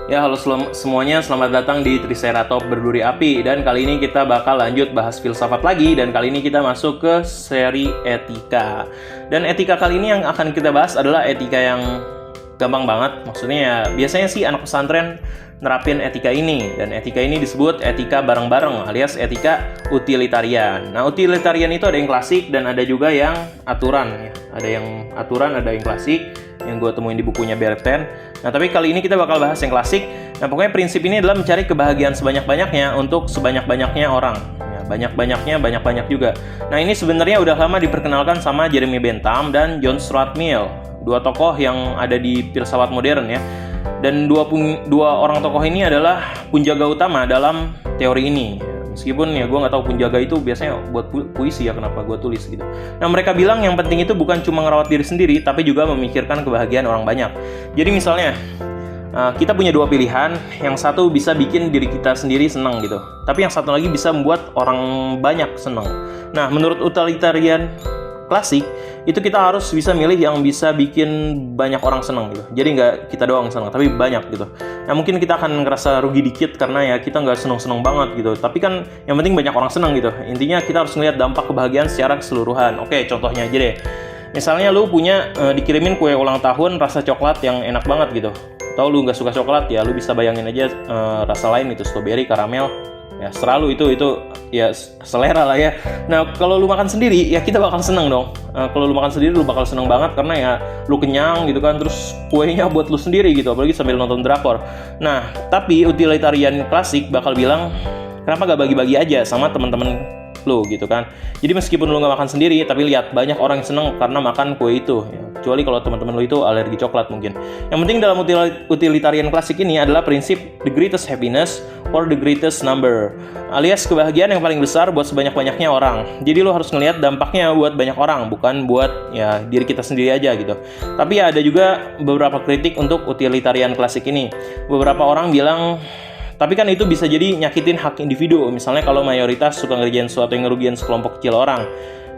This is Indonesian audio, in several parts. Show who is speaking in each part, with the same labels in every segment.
Speaker 1: Ya, halo semuanya, selamat datang di Triceratop Berduri Api. Dan kali ini kita bakal lanjut bahas filsafat lagi. Dan kali ini kita masuk ke seri etika. Dan etika kali ini yang akan kita bahas adalah etika yang gampang banget. Maksudnya ya, biasanya sih anak pesantren nerapin etika ini. Dan etika ini disebut etika bareng-bareng alias etika utilitarian. Nah, utilitarian itu ada yang klasik dan ada juga yang aturan. Ada yang aturan, ada yang klasik, yang gue temuin di bukunya Berten. Nah, tapi kali ini kita bakal bahas yang klasik. Nah, pokoknya prinsip ini adalah mencari kebahagiaan sebanyak-banyaknya untuk sebanyak-banyaknya orang. Ya, banyak-banyaknya, banyak-banyak juga. Nah, ini sebenarnya udah lama diperkenalkan sama Jeremy Bentham dan John Stuart Mill, dua tokoh yang ada di filsafat modern ya. Dan dua orang tokoh ini adalah penjaga utama dalam teori ini. Meskipun ya gue nggak tahu penjaga itu biasanya buat puisi ya, kenapa gue tulis gitu. Nah, mereka bilang yang penting itu bukan cuma ngerawat diri sendiri, tapi juga memikirkan kebahagiaan orang banyak. Jadi misalnya kita punya dua pilihan, yang satu bisa bikin diri kita sendiri senang gitu, tapi yang satu lagi bisa membuat orang banyak senang. Nah, menurut utilitarian klasik itu kita harus bisa milih yang bisa bikin banyak orang senang gitu. Jadi nggak kita doang senang, tapi banyak gitu. Nah, mungkin kita akan ngerasa rugi dikit karena ya kita nggak senang-senang banget gitu. Tapi kan yang penting banyak orang senang gitu. Intinya kita harus melihat dampak kebahagiaan secara keseluruhan. Oke, contohnya aja deh. Misalnya lu punya dikirimin kue ulang tahun rasa coklat yang enak banget gitu. Atau lu nggak suka coklat ya, lu bisa bayangin aja rasa lain itu strawberry, karamel. Ya, selalu itu ya selera lah ya. Nah, kalau lu makan sendiri ya kita bakal seneng dong. Kalau lu makan sendiri lu bakal seneng banget karena ya lu kenyang gitu kan, terus kuenya buat lu sendiri gitu, apalagi sambil nonton drakor. Nah, tapi utilitarian klasik bakal bilang, kenapa gak bagi-bagi aja sama teman-teman lu gitu kan. Jadi meskipun lu gak makan sendiri, tapi lihat banyak orang yang seneng karena makan kue itu ya. Kecuali kalau teman-teman lu itu alergi coklat mungkin. Yang penting dalam utilitarian klasik ini adalah prinsip the greatest happiness or the greatest number, alias kebahagiaan yang paling besar buat sebanyak-banyaknya orang. Jadi lu harus ngelihat dampaknya buat banyak orang, bukan buat ya diri kita sendiri aja gitu. Tapi ya ada juga beberapa kritik untuk utilitarian klasik ini. Beberapa orang bilang, tapi kan itu bisa jadi nyakitin hak individu. Misalnya kalau mayoritas suka ngerjain sesuatu yang ngerugiin sekelompok kecil orang.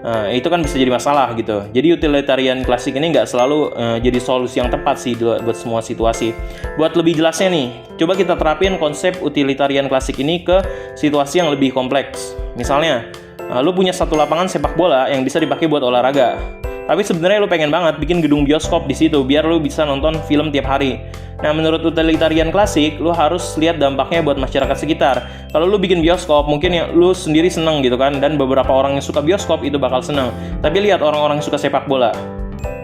Speaker 1: Nah, itu kan bisa jadi masalah gitu. Jadi utilitarian klasik ini nggak selalu jadi solusi yang tepat sih buat semua situasi. Buat lebih jelasnya nih, coba kita terapin konsep utilitarian klasik ini ke situasi yang lebih kompleks. Misalnya, lu punya satu lapangan sepak bola yang bisa dipakai buat olahraga. Tapi sebenarnya lu pengen banget bikin gedung bioskop di situ biar lu bisa nonton film tiap hari. Nah, menurut utilitarian klasik, lu harus lihat dampaknya buat masyarakat sekitar. Kalau lu bikin bioskop, mungkin ya lu sendiri seneng gitu kan, dan beberapa orang yang suka bioskop itu bakal seneng. Tapi lihat orang-orang yang suka sepak bola,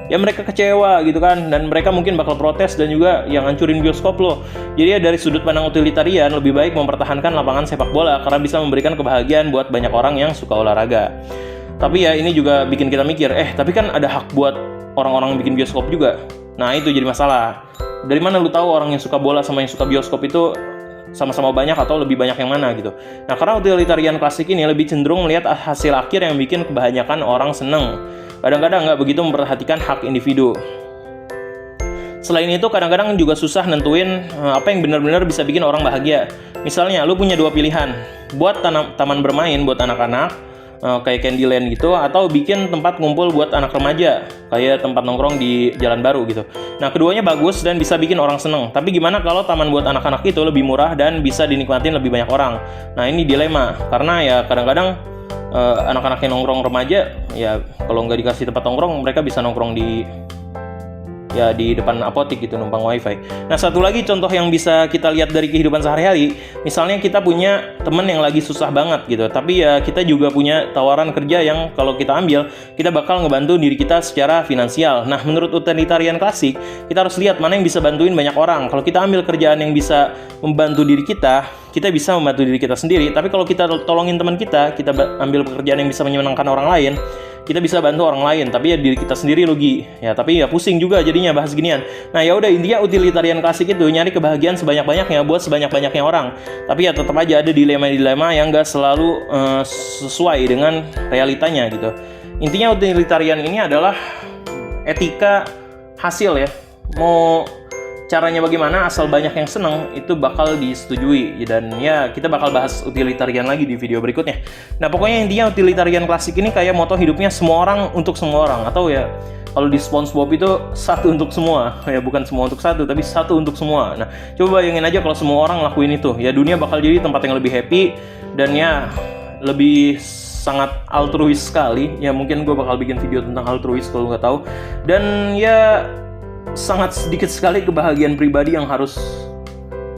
Speaker 1: ya mereka kecewa gitu kan, dan mereka mungkin bakal protes dan juga yang ngancurin bioskop lo. Jadi ya dari sudut pandang utilitarian, lebih baik mempertahankan lapangan sepak bola karena bisa memberikan kebahagiaan buat banyak orang yang suka olahraga. Tapi ya ini juga bikin kita mikir, tapi kan ada hak buat orang-orang yang bikin bioskop juga. Nah, itu jadi masalah. Dari mana lu tahu orang yang suka bola sama yang suka bioskop itu sama-sama banyak atau lebih banyak yang mana gitu. Nah, karena utilitarian klasik ini lebih cenderung melihat hasil akhir yang bikin kebanyakan orang seneng. Kadang-kadang nggak begitu memperhatikan hak individu. Selain itu, kadang-kadang juga susah nentuin apa yang benar-benar bisa bikin orang bahagia. Misalnya, lu punya dua pilihan. Buat taman bermain buat anak-anak, kayak Candyland gitu, atau bikin tempat ngumpul buat anak remaja kayak tempat nongkrong di Jalan Baru gitu. Nah, keduanya bagus dan bisa bikin orang seneng. Tapi gimana kalau taman buat anak-anak itu lebih murah dan bisa dinikmatin lebih banyak orang? Nah, ini dilema karena ya kadang-kadang anak-anak yang nongkrong remaja ya kalau nggak dikasih tempat nongkrong, mereka bisa nongkrong di depan apotik gitu, numpang wifi. Nah, satu lagi contoh yang bisa kita lihat dari kehidupan sehari-hari, misalnya kita punya teman yang lagi susah banget gitu, tapi ya kita juga punya tawaran kerja yang kalau kita ambil, kita bakal ngebantu diri kita secara finansial. Nah, menurut utilitarian klasik, kita harus lihat mana yang bisa bantuin banyak orang. Kalau kita ambil kerjaan yang bisa membantu diri kita bisa membantu diri kita sendiri. Tapi kalau kita tolongin teman kita ambil pekerjaan yang bisa menyenangkan orang lain, kita bisa bantu orang lain, tapi ya diri kita sendiri rugi. Ya, tapi ya pusing juga jadinya bahas ginian. Nah, ya udah, intinya utilitarian klasik itu nyari kebahagiaan sebanyak-banyaknya buat sebanyak-banyaknya orang. Tapi ya tetap aja ada dilema-dilema yang gak selalu sesuai dengan realitanya gitu. Intinya utilitarian ini adalah etika hasil ya. Mau caranya bagaimana asal banyak yang seneng itu bakal disetujui, dan ya kita bakal bahas utilitarian lagi di video berikutnya. Nah pokoknya intinya utilitarian klasik ini kayak moto hidupnya semua orang untuk semua orang, atau ya kalau di SpongeBob itu satu untuk semua, ya bukan semua untuk satu tapi satu untuk semua. Nah coba bayangin aja kalau semua orang lakuin itu, ya dunia bakal jadi tempat yang lebih happy dan ya lebih sangat altruis sekali. Ya mungkin gue bakal bikin video tentang altruis kalau nggak tahu. Dan ya sangat sedikit sekali kebahagiaan pribadi yang harus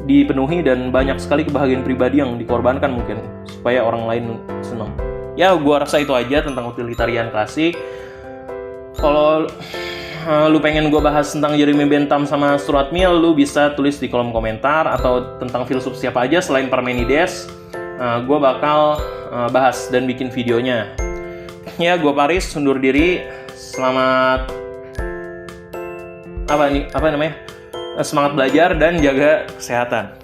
Speaker 1: dipenuhi dan banyak sekali kebahagiaan pribadi yang dikorbankan mungkin supaya orang lain senang. Ya gua rasa itu aja tentang utilitarian klasik. Kalau lu pengen gua bahas tentang Jeremy Bentham sama Stuart Mill, lu bisa tulis di kolom komentar, atau tentang filsuf siapa aja selain Parmenides gua bakal bahas dan bikin videonya. Ya gua Paris undur diri. Selamat semangat belajar dan jaga kesehatan.